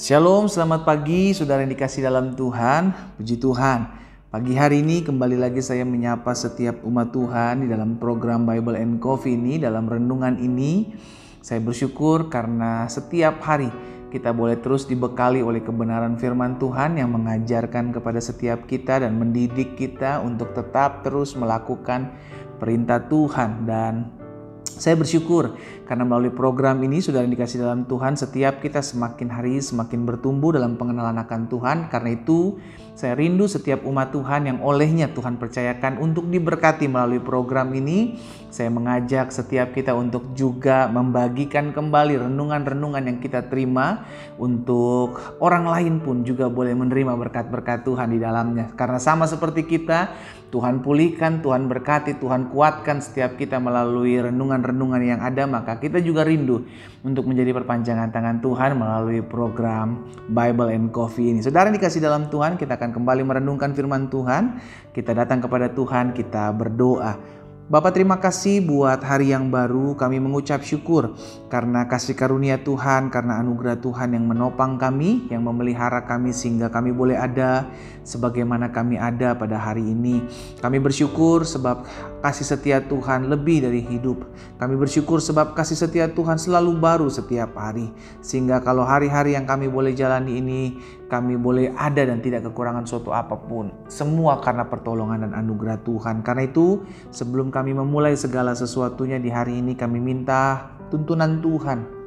Shalom, selamat pagi saudara yang dikasih dalam Tuhan. Puji Tuhan, pagi hari ini kembali lagi saya menyapa setiap umat Tuhan di dalam program Bible and Coffee ini. Dalam renungan ini saya bersyukur karena setiap hari kita boleh terus dibekali oleh kebenaran firman Tuhan yang mengajarkan kepada setiap kita dan mendidik kita untuk tetap terus melakukan perintah Tuhan. Dan saya bersyukur karena melalui program ini saudara yang dikasih dalam Tuhan, setiap kita semakin hari semakin bertumbuh dalam pengenalan akan Tuhan. Karena itu saya rindu setiap umat Tuhan yang olehnya Tuhan percayakan untuk diberkati melalui program ini. Saya mengajak setiap kita untuk juga membagikan kembali renungan-renungan yang kita terima, untuk orang lain pun juga boleh menerima berkat-berkat Tuhan di dalamnya. Karena sama seperti kita, Tuhan pulihkan, Tuhan berkati, Tuhan kuatkan setiap kita melalui renungan-renungan yang ada. Maka kita juga rindu untuk menjadi perpanjangan tangan Tuhan melalui program Bible and Coffee ini. Saudara dikasih dalam Tuhan, kita akan kembali merenungkan firman Tuhan. Kita datang kepada Tuhan, kita berdoa. Bapa, terima kasih buat hari yang baru. Kami mengucap syukur karena kasih karunia Tuhan, karena anugerah Tuhan yang menopang kami, yang memelihara kami sehingga kami boleh ada sebagaimana kami ada pada hari ini. Kami bersyukur sebab kasih setia Tuhan lebih dari hidup. Kami bersyukur sebab kasih setia Tuhan selalu baru setiap hari. Sehingga kalau hari-hari yang kami boleh jalani ini, kami boleh ada dan tidak kekurangan suatu apapun. Semua karena pertolongan dan anugerah Tuhan. Karena itu sebelum kami memulai segala sesuatunya di hari ini, kami minta tuntunan Tuhan.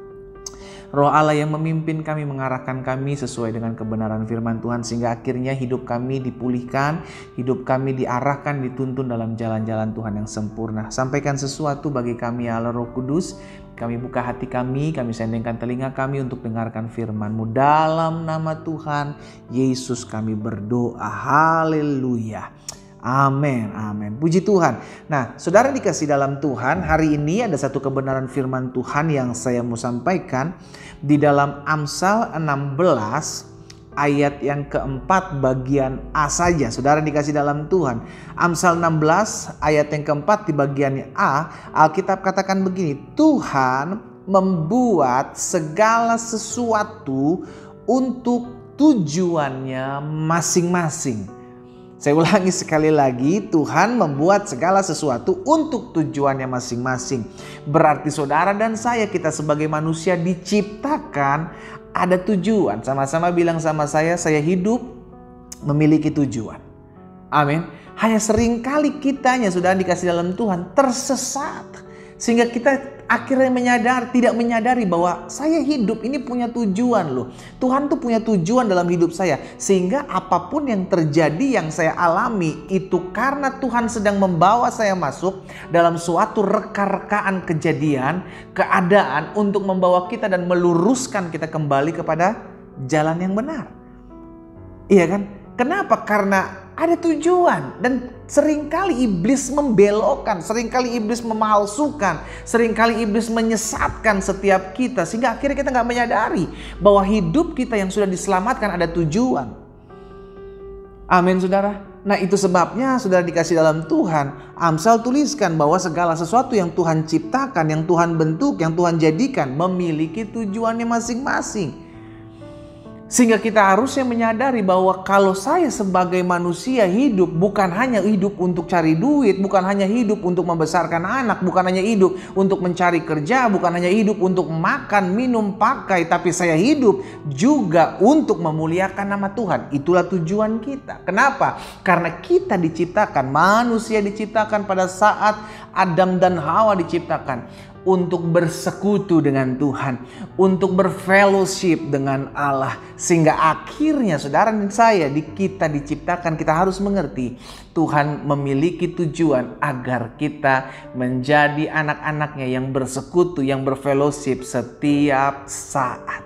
Roh Allah yang memimpin kami, mengarahkan kami sesuai dengan kebenaran firman Tuhan. Sehingga akhirnya hidup kami dipulihkan, hidup kami diarahkan, dituntun dalam jalan-jalan Tuhan yang sempurna. Sampaikan sesuatu bagi kami ya Allah Roh Kudus. Kami buka hati kami sendengkan telinga kami untuk dengarkan firman-Mu. Dalam nama Tuhan Yesus kami berdoa. Haleluya. Amin, amin. Puji Tuhan. Nah, saudara dikasih dalam Tuhan, hari ini ada satu kebenaran firman Tuhan yang saya mau sampaikan di dalam Amsal 16 ayat yang keempat bagian A saja. Saudara dikasih dalam Tuhan, Amsal 16 ayat yang keempat di bagian A, Alkitab katakan begini: Tuhan membuat segala sesuatu untuk tujuannya masing-masing. Saya ulangi sekali lagi, Tuhan membuat segala sesuatu untuk tujuannya masing-masing. Berarti saudara dan saya, kita sebagai manusia diciptakan ada tujuan. Sama-sama bilang sama saya hidup memiliki tujuan. Amin. Hanya seringkali kitanya sudah dikasih dalam Tuhan tersesat. Sehingga kita akhirnya tidak menyadari bahwa saya hidup ini punya tujuan loh. Tuhan tuh punya tujuan dalam hidup saya. Sehingga apapun yang terjadi yang saya alami itu karena Tuhan sedang membawa saya masuk dalam suatu reka-rekaan kejadian, keadaan untuk membawa kita dan meluruskan kita kembali kepada jalan yang benar. Iya kan? Kenapa? Karena ada tujuan. Dan seringkali iblis membelokkan, seringkali iblis memalsukan, seringkali iblis menyesatkan setiap kita. Sehingga akhirnya kita gak menyadari bahwa hidup kita yang sudah diselamatkan ada tujuan. Amin saudara. Nah itu sebabnya saudara dikasih dalam Tuhan, Amsal tuliskan bahwa segala sesuatu yang Tuhan ciptakan, yang Tuhan bentuk, yang Tuhan jadikan memiliki tujuannya masing-masing. Sehingga kita harusnya menyadari bahwa kalau saya sebagai manusia hidup bukan hanya hidup untuk cari duit, bukan hanya hidup untuk membesarkan anak, bukan hanya hidup untuk mencari kerja, bukan hanya hidup untuk makan, minum, pakai, tapi saya hidup juga untuk memuliakan nama Tuhan. Itulah tujuan kita. Kenapa? Karena kita diciptakan, manusia diciptakan pada saat Adam dan Hawa diciptakan untuk bersekutu dengan Tuhan, untuk berfellowship dengan Allah. Sehingga akhirnya saudara dan saya, kita diciptakan, kita harus mengerti Tuhan memiliki tujuan agar kita menjadi anak-anaknya yang bersekutu, yang berfellowship setiap saat.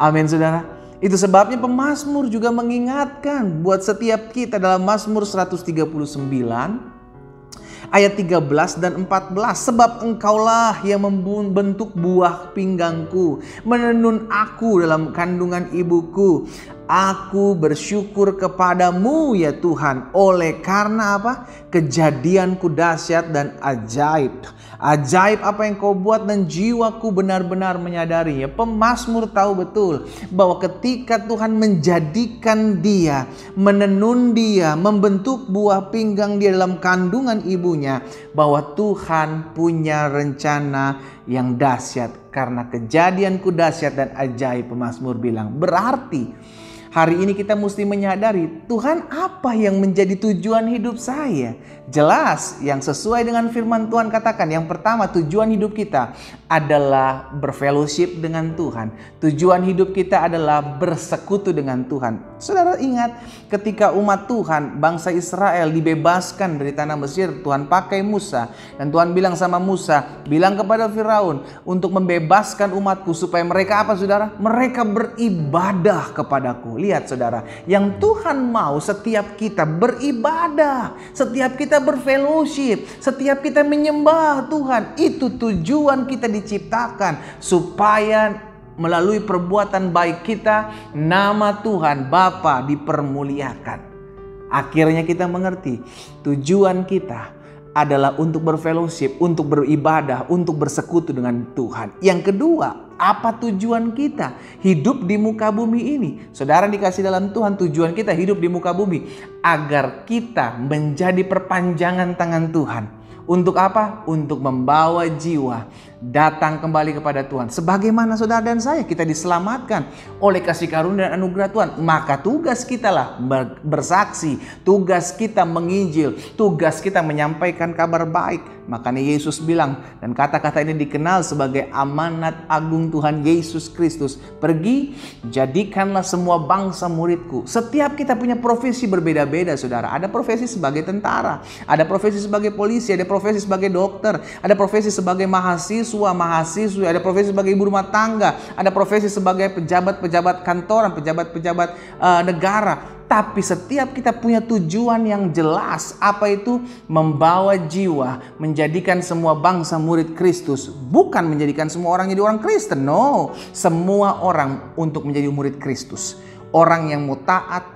Amin saudara. Itu sebabnya pemazmur juga mengingatkan buat setiap kita dalam Mazmur 139 ayat 13 dan 14. Sebab engkaulah yang membentuk buah pinggangku, menenun aku dalam kandungan ibuku. Aku bersyukur kepadamu ya Tuhan. Oleh karena apa? Kejadianku dahsyat dan ajaib. Ajaib apa yang kau buat dan jiwaku benar-benar menyadari. Ya, pemazmur tahu betul bahwa ketika Tuhan menjadikan dia, menenun dia, membentuk buah pinggang dia dalam kandungan ibunya, bahwa Tuhan punya rencana yang dahsyat. Karena kejadianku dahsyat dan ajaib, pemazmur bilang. Berarti hari ini kita mesti menyadari, Tuhan apa yang menjadi tujuan hidup saya? Jelas yang sesuai dengan firman Tuhan katakan. Yang pertama, tujuan hidup kita adalah berfellowship dengan Tuhan. Tujuan hidup kita adalah bersekutu dengan Tuhan. Saudara ingat ketika umat Tuhan, bangsa Israel dibebaskan dari tanah Mesir, Tuhan pakai Musa. Dan Tuhan bilang sama Musa, bilang kepada Firaun untuk membebaskan umatku supaya mereka apa saudara? Mereka beribadah kepadaku. Lihat saudara, yang Tuhan mau setiap kita beribadah, setiap kita berfellowship, setiap kita menyembah Tuhan. Itu tujuan kita diciptakan, supaya melalui perbuatan baik kita, nama Tuhan Bapa dipermuliakan. Akhirnya kita mengerti, tujuan kita adalah untuk berfellowship, untuk beribadah, untuk bersekutu dengan Tuhan. Yang kedua, apa tujuan kita hidup di muka bumi ini? Saudara dikasih dalam Tuhan, tujuan kita hidup di muka bumi agar kita menjadi perpanjangan tangan Tuhan. Untuk apa? Untuk membawa jiwa datang kembali kepada Tuhan. Sebagaimana saudara dan saya, kita diselamatkan oleh kasih karunia dan anugerah Tuhan. Maka tugas kita lah bersaksi, tugas kita menginjil, tugas kita menyampaikan kabar baik. Makanya Yesus bilang, dan kata-kata ini dikenal sebagai amanat agung Tuhan Yesus Kristus. Pergi, jadikanlah semua bangsa muridku. Setiap kita punya profesi berbeda-beda saudara. Ada profesi sebagai tentara, ada profesi sebagai polisi, ada profesi sebagai dokter, ada profesi sebagai mahasiswi, ada profesi sebagai ibu rumah tangga, ada profesi sebagai pejabat-pejabat kantoran, pejabat-pejabat negara. Tapi setiap kita punya tujuan yang jelas. Apa itu? Membawa jiwa, menjadikan semua bangsa murid Kristus. Bukan menjadikan semua orang jadi orang Kristen. No, semua orang untuk menjadi murid Kristus. Orang yang mau taat,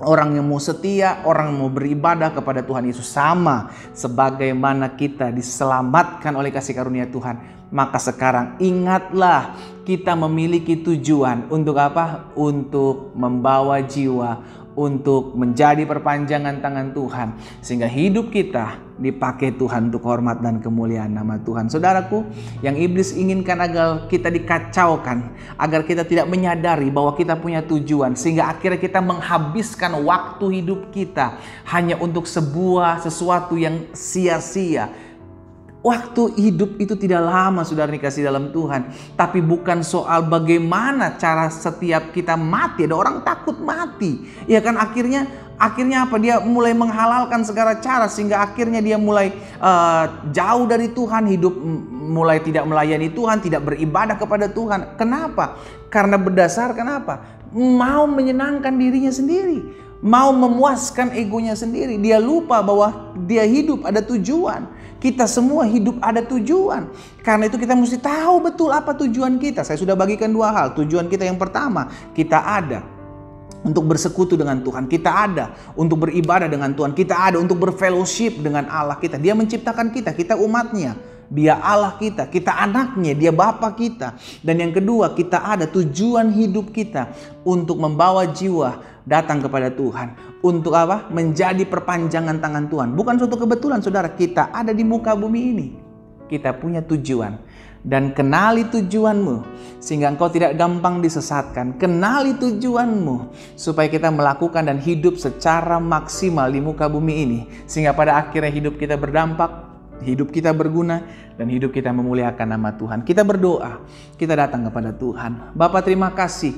orang yang mau setia, orang yang mau beribadah kepada Tuhan Yesus. Sama sebagaimana kita diselamatkan oleh kasih karunia Tuhan. Maka sekarang ingatlah, kita memiliki tujuan. Untuk apa? Untuk membawa jiwa, untuk menjadi perpanjangan tangan Tuhan. Sehingga hidup kita dipakai Tuhan untuk hormat dan kemuliaan nama Tuhan. Saudaraku, yang iblis inginkan agar kita dikacaukan, agar kita tidak menyadari bahwa kita punya tujuan, sehingga akhirnya kita menghabiskan waktu hidup kita hanya untuk sesuatu yang sia-sia. Waktu hidup itu tidak lama saudara dikasih dalam Tuhan. Tapi bukan soal bagaimana cara setiap kita mati. Ada orang takut mati. Ya kan, akhirnya apa? Dia mulai menghalalkan segala cara. Sehingga akhirnya dia mulai jauh dari Tuhan. Hidup mulai tidak melayani Tuhan. Tidak beribadah kepada Tuhan. Kenapa? Karena berdasarkan apa? Mau menyenangkan dirinya sendiri. Mau memuaskan egonya sendiri. Dia lupa bahwa dia hidup ada tujuan. Kita semua hidup ada tujuan. Karena itu kita mesti tahu betul apa tujuan kita. Saya sudah bagikan dua hal. Tujuan kita yang pertama, kita ada untuk bersekutu dengan Tuhan. Kita ada untuk beribadah dengan Tuhan. Kita ada untuk berfellowship dengan Allah kita. Dia menciptakan kita umatnya. Dia Allah kita anaknya, dia Bapa kita. Dan yang kedua, kita ada tujuan hidup kita untuk membawa jiwa datang kepada Tuhan. Untuk apa? Menjadi perpanjangan tangan Tuhan. Bukan suatu kebetulan saudara, kita ada di muka bumi ini. Kita punya tujuan. Dan kenali tujuanmu sehingga engkau tidak gampang disesatkan. Kenali tujuanmu supaya kita melakukan dan hidup secara maksimal di muka bumi ini. Sehingga pada akhirnya hidup kita berdampak, hidup kita berguna, dan hidup kita memuliakan nama Tuhan. Kita berdoa, kita datang kepada Tuhan. Bapa, terima kasih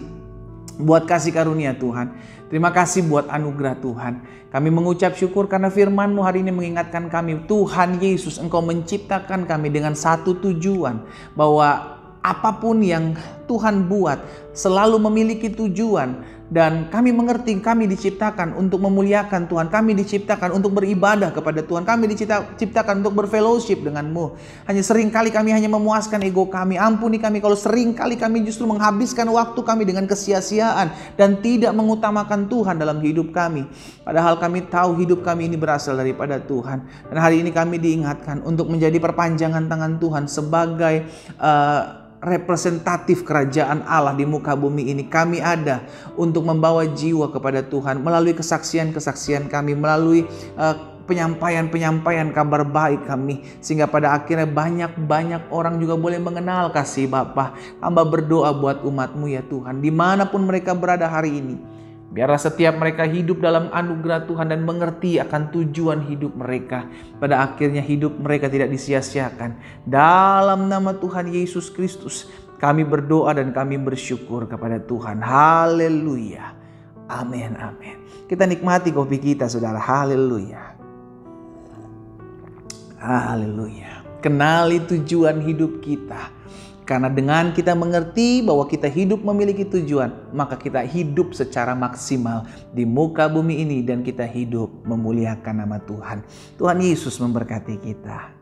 buat kasih karunia Tuhan. Terima kasih buat anugerah Tuhan. Kami mengucap syukur karena firman-Mu hari ini mengingatkan kami, Tuhan Yesus, Engkau menciptakan kami dengan satu tujuan, bahwa apapun yang Tuhan buat, selalu memiliki tujuan. Dan kami mengerti kami diciptakan untuk memuliakan Tuhan. Kami diciptakan untuk beribadah kepada Tuhan. Kami diciptakan untuk berfellowship dengan-Mu. Hanya seringkali kami hanya memuaskan ego kami. Ampuni kami kalau seringkali kami justru menghabiskan waktu kami dengan kesia-siaan dan tidak mengutamakan Tuhan dalam hidup kami. Padahal kami tahu hidup kami ini berasal daripada Tuhan. Dan hari ini kami diingatkan untuk menjadi perpanjangan tangan Tuhan sebagai representatif kerajaan Allah di muka bumi ini. Kami ada untuk membawa jiwa kepada Tuhan melalui kesaksian-kesaksian kami, melalui penyampaian-penyampaian kabar baik kami, sehingga pada akhirnya banyak orang juga boleh mengenal kasih Bapa. Hamba berdoa buat umat-Mu ya Tuhan, dimanapun mereka berada hari ini. Biarlah setiap mereka hidup dalam anugerah Tuhan dan mengerti akan tujuan hidup mereka. Pada akhirnya hidup mereka tidak disia-siakan. Dalam nama Tuhan Yesus Kristus, kami berdoa dan kami bersyukur kepada Tuhan. Haleluya. Amin, amin. Kita nikmati kopi kita, saudara. Haleluya. Haleluya. Kenali tujuan hidup kita. Karena dengan kita mengerti bahwa kita hidup memiliki tujuan, maka kita hidup secara maksimal di muka bumi ini dan kita hidup memuliakan nama Tuhan. Tuhan Yesus memberkati kita.